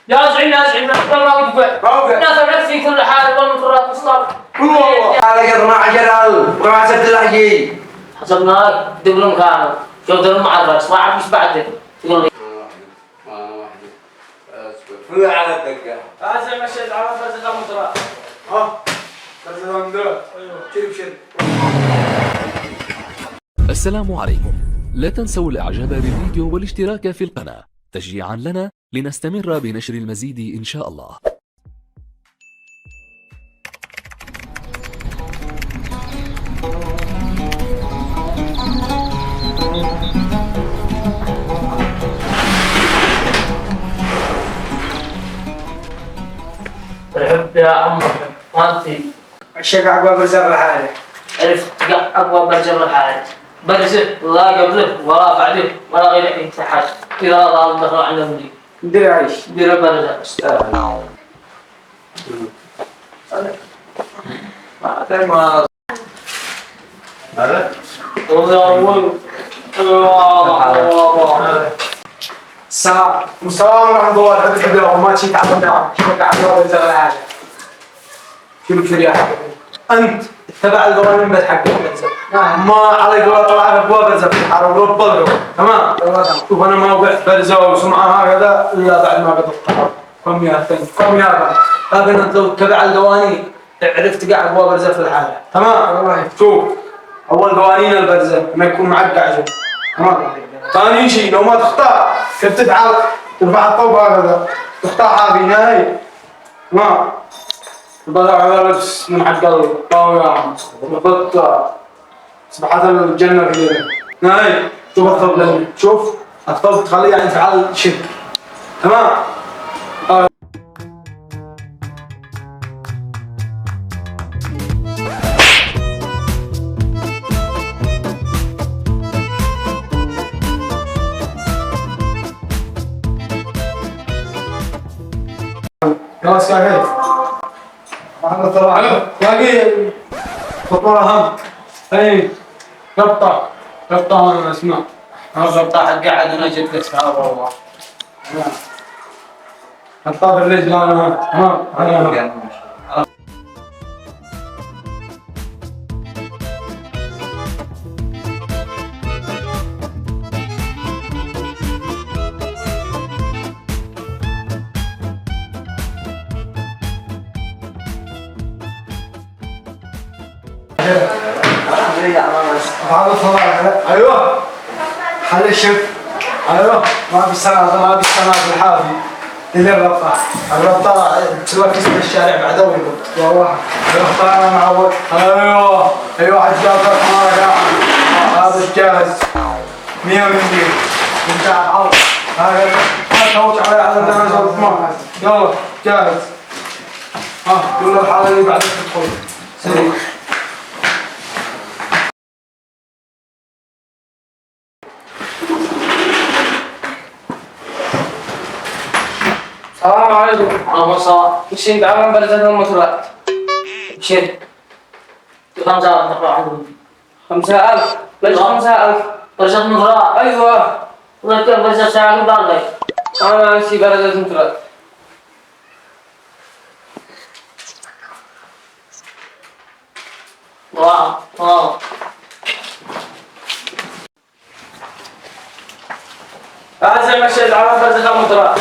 يا زعيم يا زعيم ما وقف ناس في كل حال والمفرات مصطفى والله على قد ما عجل وما سبت الحكي حسبناك دبلوم كانوا شو دبلوم معرس ما عرف ايش بعده تقول لي فل على الدقة يا زعيم مشيت على فرزة المطرة ها فرزة المطرة ايوه شرب السلام عليكم. لا تنسوا الاعجاب بالفيديو والاشتراك في القناة تشجيعا لنا لنستمر بنشر المزيد إن شاء الله. الحب يا عم وانتي عشاق عقبة برزر لحاله عرفت أقوى برجر الحالة برزر لا قبله ولا بعده ولا غير أي تحت إذا ضال الظهر عن أمري دير عيش دير برزر ما هذا السلام ورحمة الله وبركاته وما شيء تعبنا شوك عقبة برزر لحاله شو يا حبيبي أنت تبع القوانين بس حق البرزة ما عليك ولا طلع أبواب برزة في الحرب رب القوة تمام شوف أنا ما وقعت برزة وسمعة هكذا إلا بعد ما قد الطحر قم يا ثاني قم يا بابا لكن أنت لو تبع القوانين عرفت قاعد أبواب برزة في الحالة تمام شوف أول قوانين البرزة ما يكون معك قاعد تمام ثاني شيء لو ما تختار كيف تفعل ترفع الطوب هكذا تختار هذه نهاية تمام بضع على لبس من حق الطاوية بطة سبحات الجنة في ناي شوف الطب لنا شوف الطب تخليه يعني يفعل شرك تمام خلاص يا كيف محمد طلع باقي خطوة أهم أي ربطة أنا اسمع الربطة حق قاعد أنا جد اسمها والله حطها في الرجل أنا هذا طلع ايوه حل الشف ايوه ما في سنة الحافي اللي الربطة تركز في الشارع بعد اول والله الربطة انا معود ايوه حد جابك هذا جاهز 100 انت عاوز هذا توش على الناس يلا جاهز قول الحالة اللي بعدك تدخل سريع السلام عليكم ورحمة الله مشين بعمل برزة المطرات مشين 5000 نقرأ عندهم 5000 ليش 5000 برزة المطرات ايوه والله كيف برزة ساعة بالغ انا امشي برزة المطرات واو هذا مشيت على برزة المطرات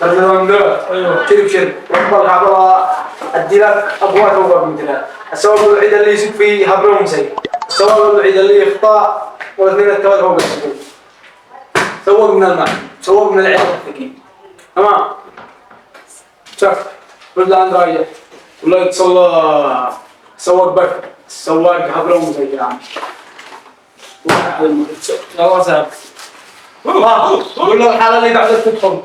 برزة المطرات ايوه شرب رب العضلة ادي لك ابواب توقف مثلها السبب الوحيد اللي يسوق فيه هبرهم زي السبب الوحيد اللي يخطأ والاثنين التوالي فوق السكين سوق من الماء سوق من العين الثقيل تمام شوف رد عند رايح ولا يتصلى سوق بك السواق هبرهم زي يا عم يلا سهل قول له الحالة اللي بعدك تدخل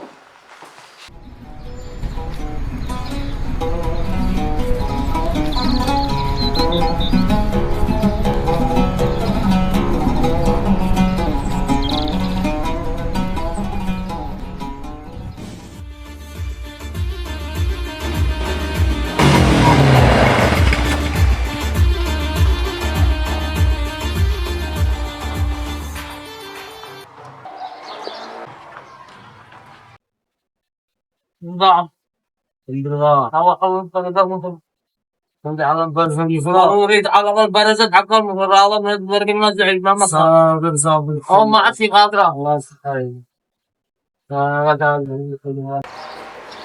نعم. الحمد لله. كنت على البرز الفلان. اريد على البرزة حق المفرغة من البرق المزعج ما مصر. صابر. او ما عاد في خاطره. الله يسترك.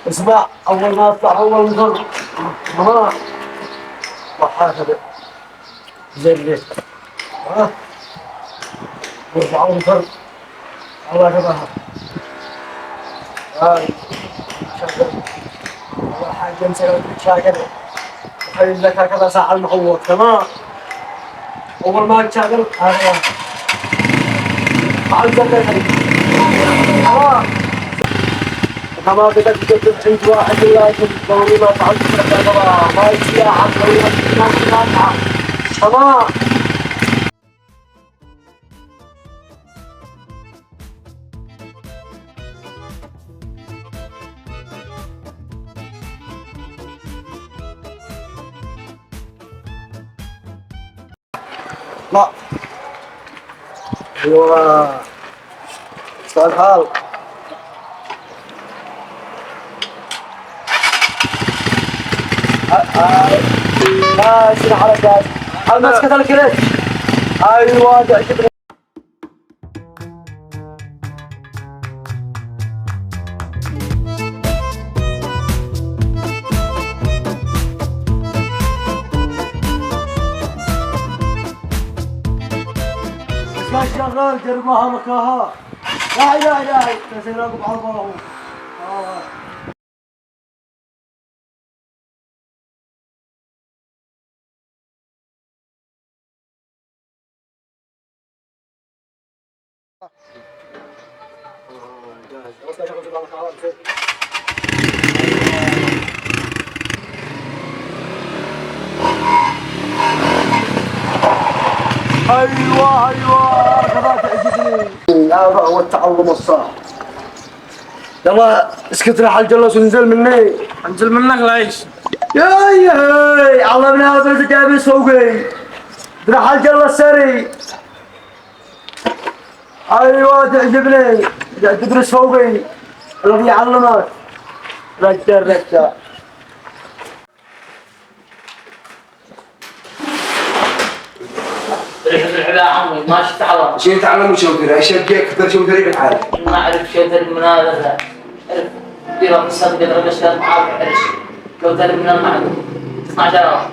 اسمع، اول ما اطلع اول مطر ما وحاكذا زي ها واربعون مطر الله يرضاها. هاي شغل اول حاجه نسوي شاكر خلي لك هكذا ساعه المعوض تمام. اول ما تشغل هذا مع الزبده تمام. ما بدك تكتب انت واحد لازم ضروري ما تعرف ما يصير احد تمام. لا ايوه صار حال يصير حركات المسكة الكريت ايوه تعجبني. كان شغال جربها مكاها لا اله الا الله تسيركم على الله. ايوه كذا تعجبني. هذا هو التعلم الصح. يلا اسكت راح الجلس ونزل مني. انزل منك ليش؟ ياي علمني هذا اللي جايب سوقي. راح الجلس سري. ايوه تعجبني تدرس فوقي الذي يعلمك. رجال الحذاء عمي ماشي تعلم. شيء تعلم شوتر ايش ابيك اكثر شوتر بالحال. ما اعرف شوتر من هذا اعرف يلا تصدق الرجال معاك عرش شوتر من المعدن 12000.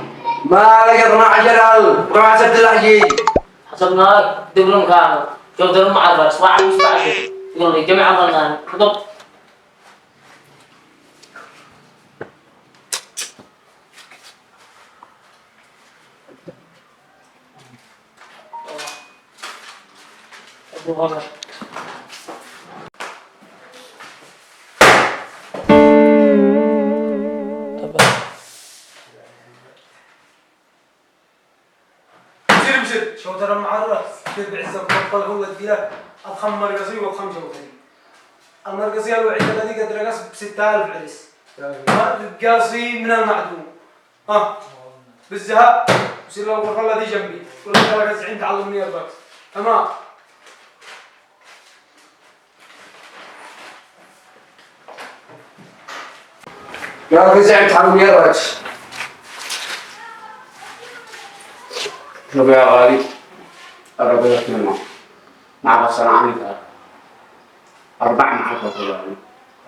ما لقى 12000 ما حسبت الحجي. حسبنا لك دبلوم كامل شوتر مع الرأس واحد مستعجل يقول لي جميع ظنان بالضبط. بسر شوتر معرس كيف بعزة بطل هو الديلة أضخم مرقصي وأضخم شوتري. المرقصية الوحيدة التي قد رقص ب6000 عرس. قاصي من المعدوم. ها بالزهق يصير له الغرفة الذي جنبي كل ما رقص عند تعلمني الرقص تمام. يا رقص عند تعلمني الرقص. شوف يا غالي الربيع كلمة مع بصر عنك 4 معك وطلعني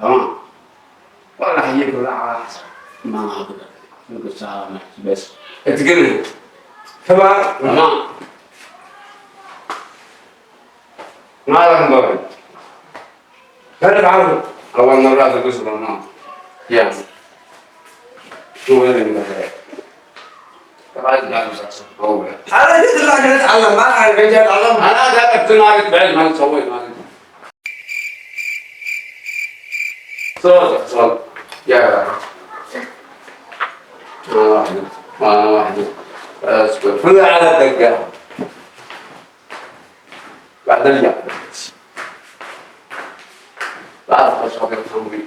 تمام. ولا هيك ولا عارف ما أقدر نقول ساعة بس تقلني تمام. ما لهم بعد تعرف عنه أول مرة تقصد النوم يعني شو اللي مثلا أنا جيت اللي عشان أتعلم ما أعرف كيف أتعلم. أنا جايبك تناقض بعلم ما تسوي ما صوت يا واحد أصبر فل على الدقة بعد الجا بعد أصبر تنوي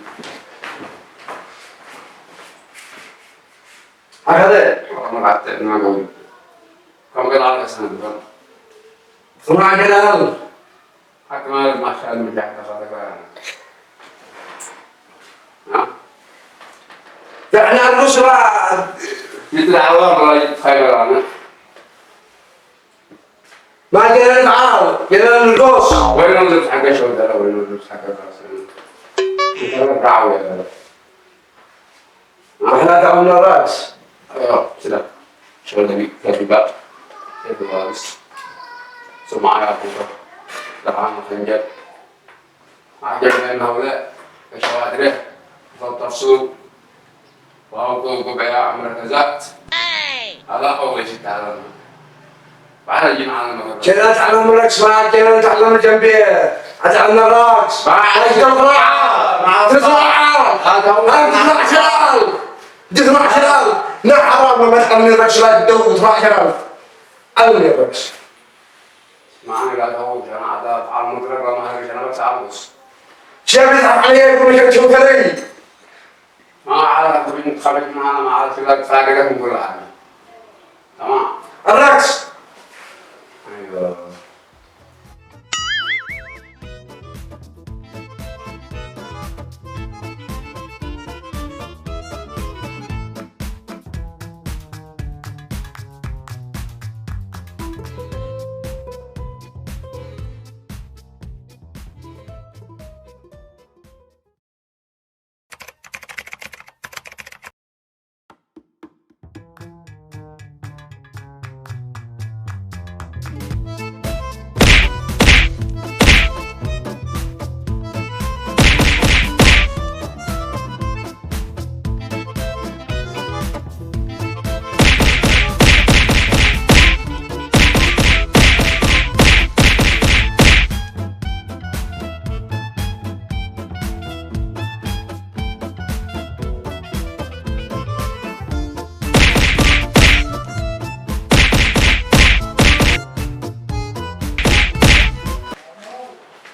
هكذا ما قعدت ما قوي كم قال على سنة ثم عجل حكم ما شاء الله من جهة صادق ها احنا الأسرة يطلع والله يتخيل أنا. ما جينا نفعل، جينا نرقص. وين اللبس حق شو ده؟ وين اللبس حق الرأس؟ أنا دعوة يا احنا دعونا الرأس. أيوه كذا. شو ده في باب. في بارس. سمعة يا أخوه. دهان خنجر. عجب من هؤلاء الشوادر. فالتفسير. وهو كوبايا مركزات. هذا أول شيء تعلمه. بعد جينا على المغرب. كنا نتعلم الرقص ما كنا نتعلم الجنبية. أتعلم الرقص. تزرع شلال. تزرع شلال. لا حرام ما تحمل الرقص لا تدوب تزرع شلال. علمني الرقص. معانا قال هو عشان عادات على المغرب ما هي عشان بس عبوس. شايف يضحك عليك ومش تشوف لي. ما عارف بين خرج معنا ما عارف كذا فارقة من كل حاجة. تمام. الرقص. أيوه.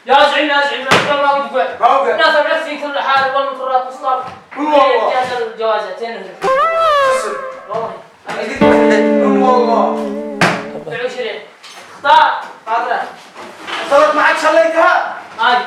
يا زعيم يا زعيم ما ودي موقع. الناس بنفسي كل حال والمقرات مصطفى. والله. يا الجوازتين والله. والله. ب20 اختار حاضر. صارت معك خليتها. هاي